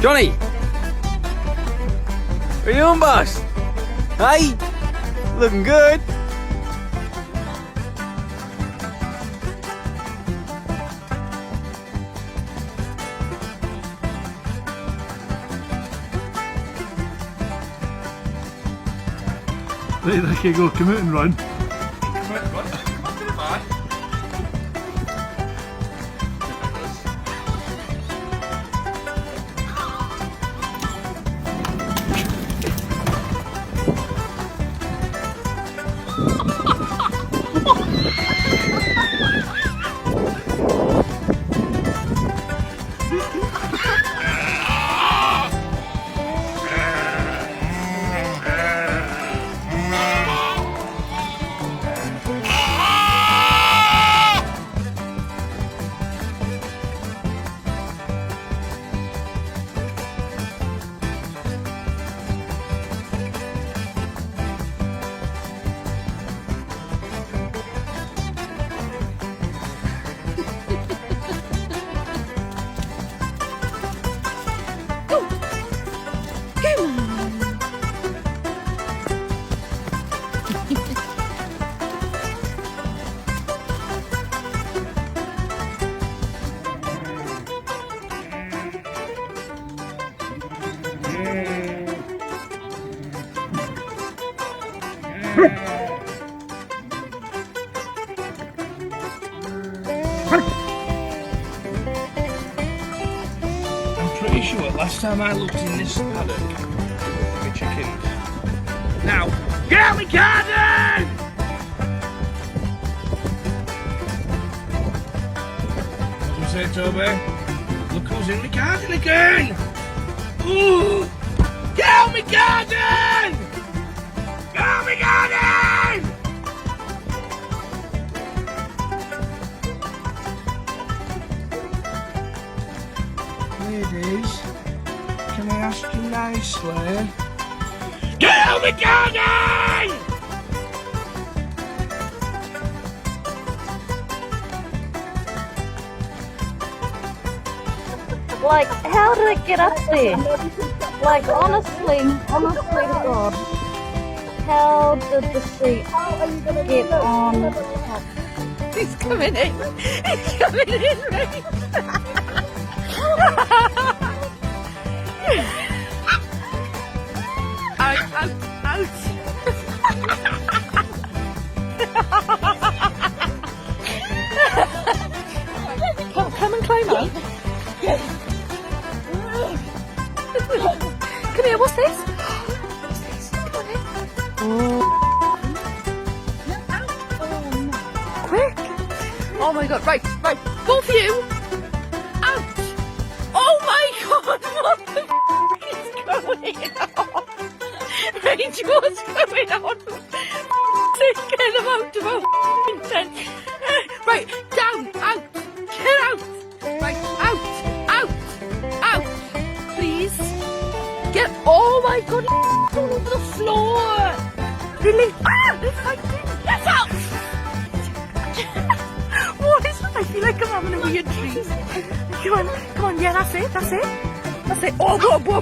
Johnny! What are you doing, boss? Hey! Looking good. Right, okay, go, come out and run. I'm pretty sure last time I looked in this paddock, there were chickens. Now, get out of my garden! What do you say, Toby? Look who's in my garden again! Ooh! Get out of my garden! Get out of my garden! Ladies, can I ask you nicely? Get out of my garden! Like, how did it get up there? Like, honestly to God, how did the sheep get on top? He's coming in. He's coming in, right? Come and climb up. Come here, what's this? What's this? Come on in. Quick. Oh my god, right, both of you. Out. Oh my god, what the is going on? Rage, what's going on? Get them out of our tent. Right, down, out, get out. Right, out, please. Get, oh my god, all over the floor. Really? Get out. What is that? I feel like I'm having a weird dream. Come on, yeah, that's it. Oh, whoa.